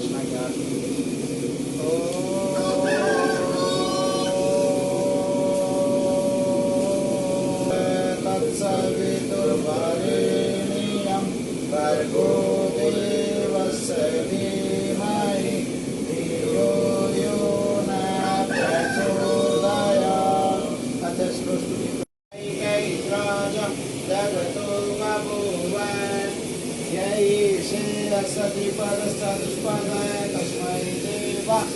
उपासना ज्ञान तत्सवितुर्वरेण्यं भर्गो देवस्य धीमहि धियो यो न प्रचोदयात्। अथ श्रुतिकैकैराजं जगतो बभूव सति पदस्तुष्पदय तस्मै देवाय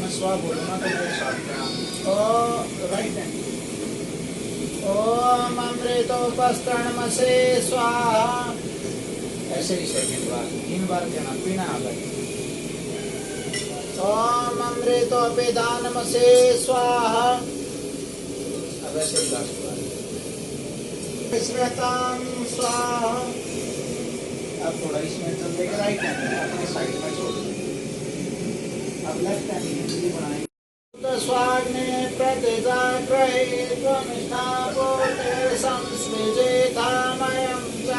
स्वा बोलना तो मेरे साथ ओ राइट हैंड ओम अमृतोपस्तरणमसे स्वाहा। ऐसे ही सेकंड बार 3 बार कहना बिना आगे। ओम अमृतोपिदानमसे स्वाहा। अब ऐसे ही लास्ट बार श्वेतां स्वाहा। अब थोड़ा इसमें चल देगा राइट हैंड अपने साइड में छोड़ दो। अब लेफ्ट हैंड हिंदी बनाएंगे। स्वाग्ने प्रतिजाग्रहे त्वमिष्ठापोते संसृजेतामयं च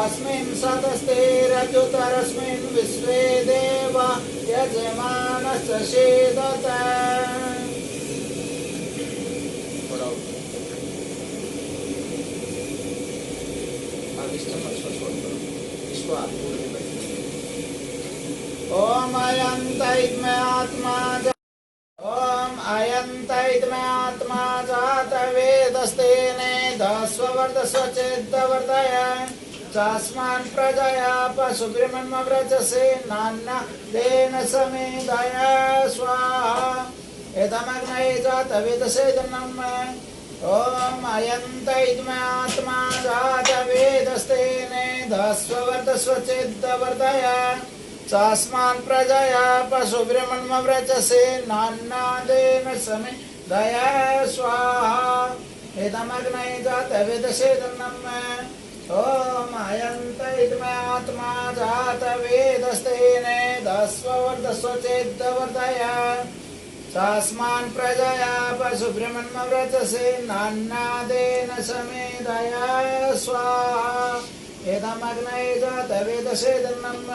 अस्मिन् सदस्ते रजुतरस्मिन् विश्वे देवा यजमानश्च शेदत। ओम अयंत आत्मा ओम अयंत आत्मा जात वेदस्तेने दस्वर्धस्व चेद्वर्धय चास्मान् प्रजया पशुभिर्मन्मव्रजसे नान्ना तेन समेदय स्वाहा। एतमग्नये जात वेदसेदनम् ओम अयंत आत्मा जात वेदस्तेने दस्वर्धस्व चेद्वर्धय चास्मान् प्रजया पशुभिर्मन्मव्रजसे नान्नादेन समेदय स्वाहा। एतमग्नये जात वेदसेदनम् ओम अयंत आत्मा जात वेदस्तेने दस्वर्धस्व चेद्वर्धय चास्मान् प्रजया पशुभिर्मन्मव्रजसे नान्नादेन समेदय स्वाहा। एतमग्नये जात वेदसेदनम्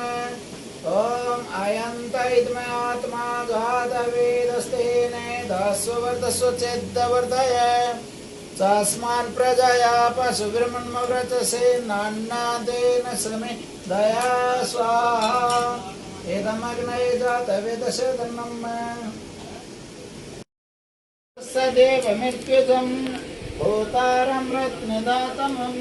ओम अयंत आत्मा जात वेदस्तेने दस्वर्धस्व चेद्वर्धय चास्मान् प्रजया पशुभिर्मन्मव्रजसे नान्नादेन समेदय स्वाहा। एतमग्नये जात वेदसेदनम् सदेवमित्युजं भूतारं रत्नदातमम्।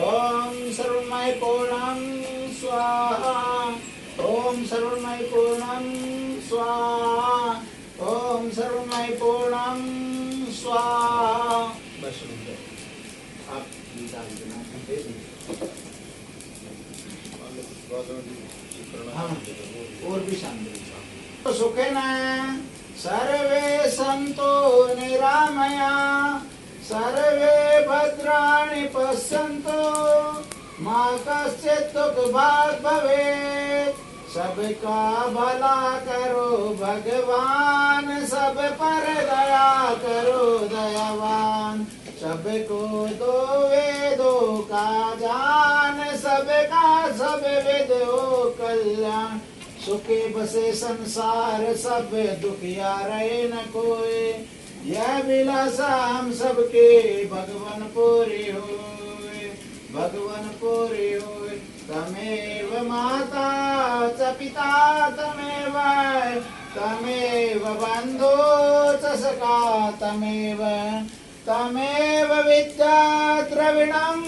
ओम सर्वमय पूर्णं स्वाहा। ओम सर्वमय पूर्णं स्वाहा। ओम सर्वमय पूर्णं स्वाहा। बस आप और भी शांति सुखेन सर्वे सन्तो निरामया सर्वे भद्राणि पश्यन्तु मा कश्चित् दुःखभाग् भवेत्। सबका भला करो भगवान सब पर दया करो दयावान। सबको दो वेदों का ज्ञान सबका सब वेद हो कल्याण। सुखे बसे संसार सब दुखिया रहे न कोई। यह विलासा हम सबके भगवान पूरी होए भगवान पूरी होए। तमेव माता च पिता तमेव बन्धो च सखा तमेव विद्या द्रविणं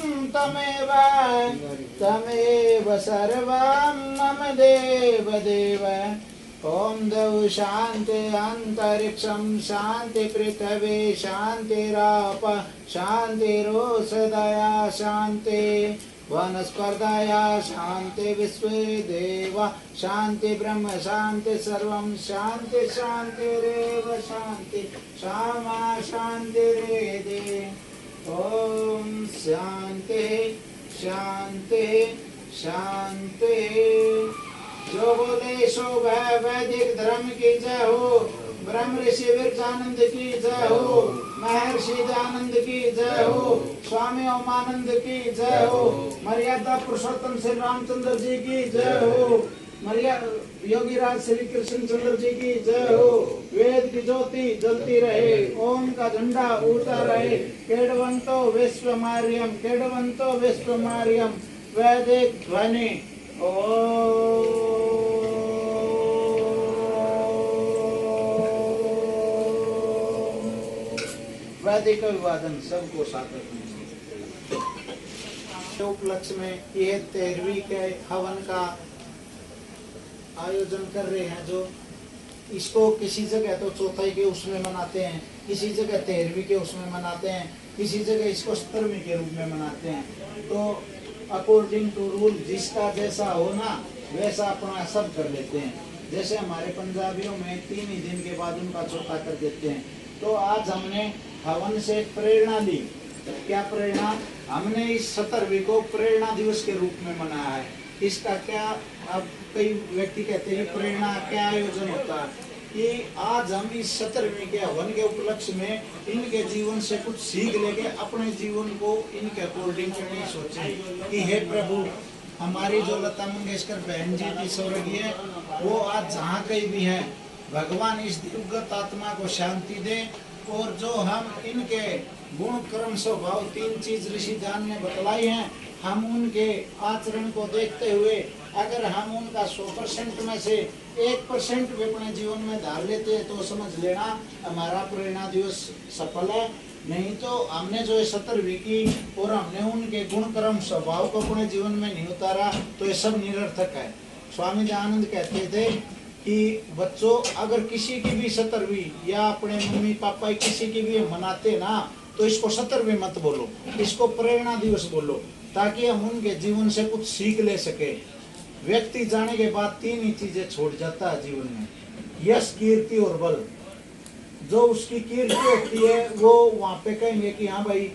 तमेव सर्वं मम देव देव। ओम द्यौ शांति अंतरिक्षं शांति पृथ्वी शांतिराप शांतिरोषधया शांति वनस्पतयः शांति विश्वे देवा शांति ब्रह्म शांति सर्वं शांति शांतिरेव शांति क्षमा शांतिरेधि। ओम शांति शांति शांति। जो बोले सो वह वैदिक धर्म की जय हो। ब्रह्म ऋषि विरजानंद की जय हो। महर्षि दयानंद की जय हो। स्वामी ओमानंद की जय हो। मर्यादा पुरुषोत्तम श्री रामचंद्र जी की जय हो। मर्यादा योगीराज श्री कृष्ण चंद्र जी की जय हो। वेद की ज्योति जलती रहे, ओम का झंडा उड़ता रहे। केडवंतो विश्वमार्यम, केडवंतो विश्वमार्यम। वैदिक ध्वनि वैदिक अभिवादन सबको सार्थक उपलक्ष्य में यह 13वीं के हवन का आयोजन कर रहे हैं। जो इसको किसी जगह तो चौथाई के उसमें मनाते हैं, किसी जगह 13वीं के उसमें मनाते हैं, किसी जगह इसको 17वीं के रूप में मनाते हैं। तो अकॉर्डिंग टू रूल जिसका जैसा हो ना वैसा अपना सब कर लेते हैं। जैसे हमारे पंजाबियों में 3 ही दिन के बाद उनका चौथा कर देते हैं। तो आज हमने हवन से प्रेरणा ली। क्या प्रेरणा? हमने इस 17वीं को प्रेरणा दिवस के रूप में मनाया है। इसका क्या, अब कई व्यक्ति कहते हैं प्रेरणा क्या आयोजन होता है कि आज हम इस 17वीं के हवन के उपलक्ष्य में इनके जीवन से कुछ सीख लेके अपने जीवन को इनके अकॉर्डिंग करने सोचे कि हे प्रभु, हमारी जो लता मंगेशकर बहन जी की स्वर्गीय वो आज जहाँ कहीं भी है, भगवान इस दिवगत आत्मा को शांति दे। और जो हम इनके गुण कर्म स्वभाव 3 चीज ऋषि जान ने बतलाई हैं, हम उनके आचरण को देखते हुए अगर हम उनका 100% में से 1% भी अपने जीवन में डाल लेते हैं तो समझ लेना हमारा प्रेरणा दिवस सफल है। नहीं तो हमने जो 17वीं की और हमने उनके गुण कर्म स्वभाव को अपने जीवन में नहीं उतारा तो ये सब निरर्थक है। स्वामी दयानंद कहते थे कि बच्चों, अगर किसी की भी 17वीं या अपने मम्मी पापा किसी की भी मनाते ना तो इसको 17वीं मत बोलो, इसको प्रेरणा दिवस बोलो, ताकि हम उनके जीवन से कुछ सीख ले सके। व्यक्ति जाने के बाद 3 ही चीजें छोड़ जाता है जीवन में, यश, कीर्ति और बल। जो उसकी कीर्ति होती है वो वहाँ पे कहेंगे कि हाँ भाई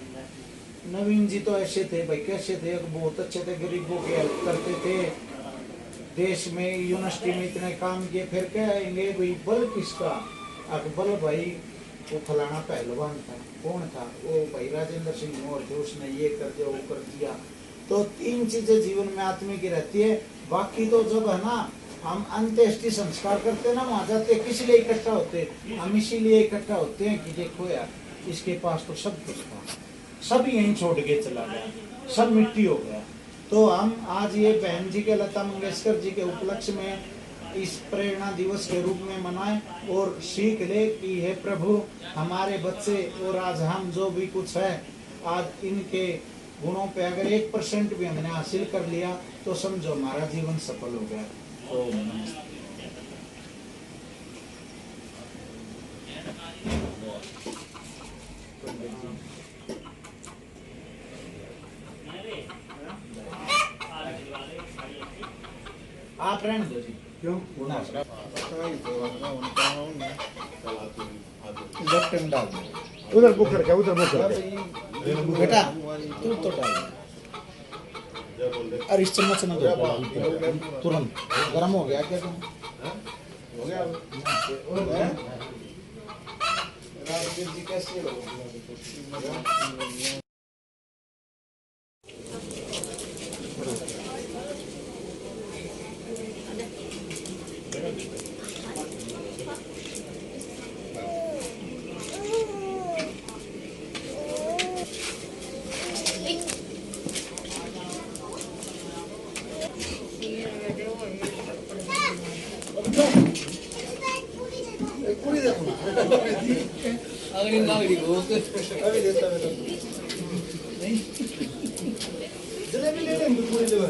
नवीन जी तो ऐसे थे, भाई कैसे थे, बहुत अच्छे थे, गरीबों के हेल्प करते थे, देश में यूनिवर्सिटी में इतने काम किए। फिर कहेंगे भाई बल किसका? अकबर भाई वो फलाना पहलवान था। कौन था? वो भाई राजेंद्र सिंह मोर थे, उसने ये कर दिया वो कर दिया। तो 3 चीजें जीवन में आत्मा की रहती है। बाकी तो जब है ना हम अंत्येष्टि संस्कार करते ना वहां जाते, किस लिए इकट्ठा होते? हम इसीलिए इकट्ठा होते हैं कि देखो यार इसके पास तो सब कुछ था, सब यहीं छोड़ के चला गया, सब मिट्टी हो गया। तो हम आज ये बहन जी के, लता मंगेशकर जी के उपलक्ष्य में इस प्रेरणा दिवस के रूप में मनाएं और सीख ले कि हे प्रभु, हमारे बच्चे और आज हम जो भी कुछ है आज इनके गुणों पे अगर 1% भी हमने हासिल कर लिया तो समझो हमारा जीवन सफल हो गया। ओम नमस्ते। आप रहने दो जी। क्यों? उधर बुक करके, उधर बुक करके बेटा तू तो डाल, अरे इस चम्मच में दो तुरंत। गर्म हो गया क्या? हो गया। राजवीर जी कैसे हो? जलेबी ले लेंगे पूरी जगह।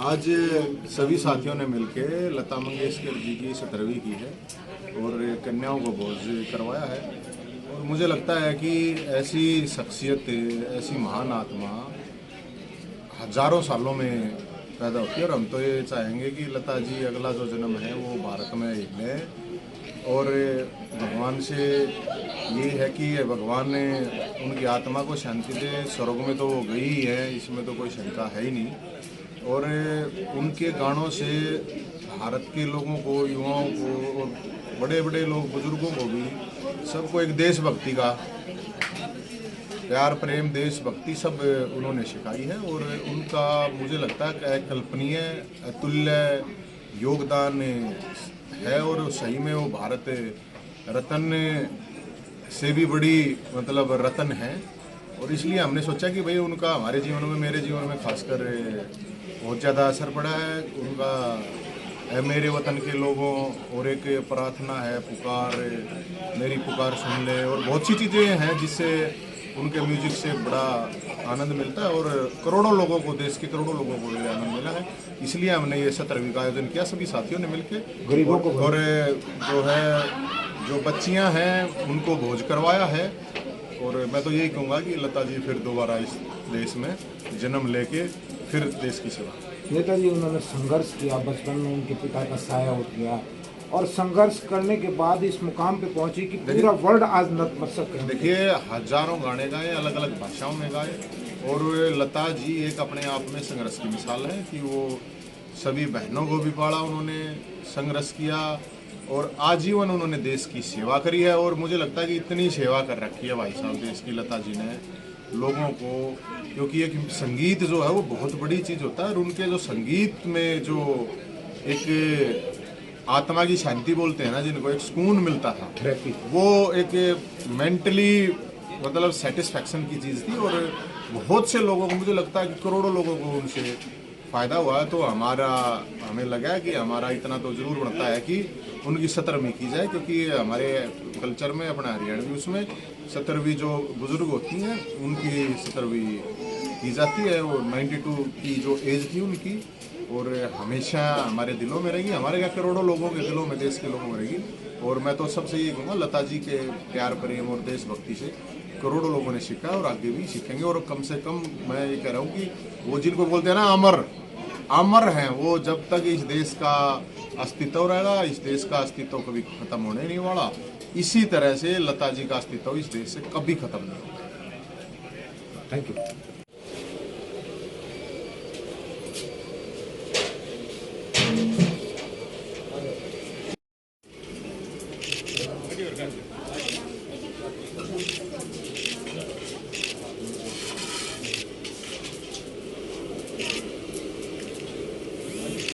आज सभी साथियों ने मिलकर लता मंगेशकर जी की 17वीं की है और कन्याओं को भोज करवाया है। और मुझे लगता है कि ऐसी शख्सियत, ऐसी महान आत्मा हजारों सालों में पैदा होती है। और हम तो ये चाहेंगे कि लता जी अगला जो जन्म है वो भारत में ही लें। और भगवान से ये है कि भगवान ने उनकी आत्मा को शांति दे। स्वर्ग में तो वो गई ही है, इसमें तो कोई शंका है ही नहीं। और उनके गानों से भारत के लोगों को, युवाओं को और बड़े बड़े लोग, बुजुर्गों को भी, सबको एक देशभक्ति का प्यार, प्रेम, देशभक्ति सब उन्होंने सिखाई है। और उनका मुझे लगता है कि अकल्पनीय, अतुल्य योगदान है। और सही में वो भारत रत्न से भी बड़ी मतलब रत्न है। और इसलिए हमने सोचा कि भाई उनका हमारे जीवन में, मेरे जीवन में खासकर बहुत ज़्यादा असर पड़ा है उनका। मेरे वतन के लोगों, और एक प्रार्थना है, पुकार, मेरी पुकार सुन ले, और बहुत सी चीज़ें हैं जिससे उनके म्यूजिक से बड़ा आनंद मिलता है। और करोड़ों लोगों को, देश के करोड़ों लोगों को ये आनंद मिला है। इसलिए हमने ये 17वीं का आयोजन किया सभी साथियों ने मिलकर। गरीबों को और जो है, जो बच्चियां हैं उनको भोज करवाया है। और मैं तो यही कहूँगा कि लता जी फिर दोबारा इस देश में जन्म लेके फिर देश की सेवा। नेताजी उन्होंने संघर्ष किया, बचपन में उनके पिता का साया उठ गया और संघर्ष करने के बाद इस मुकाम पे पहुंची कि पूरा वर्ल्ड आज नतमस्तक है। देखिए, हजारों गाने गाए, अलग अलग भाषाओं में गाए। और लता जी एक अपने आप में संघर्ष की मिसाल है कि वो सभी बहनों को भी पाला, उन्होंने संघर्ष किया और आजीवन उन्होंने देश की सेवा करी है। और मुझे लगता है कि इतनी सेवा कर रखी है भाई साहब देश की लता जी ने लोगों को, क्योंकि एक संगीत जो है वो बहुत बड़ी चीज़ होता है। और उनके जो संगीत में जो एक आत्मा की शांति बोलते हैं ना, जिनको एक सुकून मिलता था, वो एक मेंटली मतलब सेटिस्फैक्शन की चीज़ थी। और बहुत से लोगों को, मुझे लगता है कि करोड़ों लोगों को उनसे फ़ायदा हुआ है। तो हमें लगा कि हमारा इतना तो ज़रूर बनता है कि उनकी 17वीं की जाए, क्योंकि हमारे कल्चर में, अपना हरियाणवी उसमें 17वीं जो बुज़ुर्ग होती हैं उनकी 17वीं की जाती है। और 92 की जो एज थी उनकी, और हमेशा हमारे दिलों में रहेगी, हमारे क्या करोड़ों लोगों के दिलों में, देश के लोगों में रहेगी। और मैं तो सबसे ये कहूँगा, लता जी के प्यार, प्रेम और देशभक्ति से करोड़ों लोगों ने सीखा और आगे भी सीखेंगे। और कम से कम मैं ये कह रहा हूँ कि वो जिनको बोलते हैं ना अमर, अमर हैं वो, जब तक इस देश का अस्तित्व रहेगा। इस देश का अस्तित्व कभी खत्म होने नहीं वाला। इसी तरह से लता जी का अस्तित्व इस देश से कभी खत्म नहीं होगा। Thank you.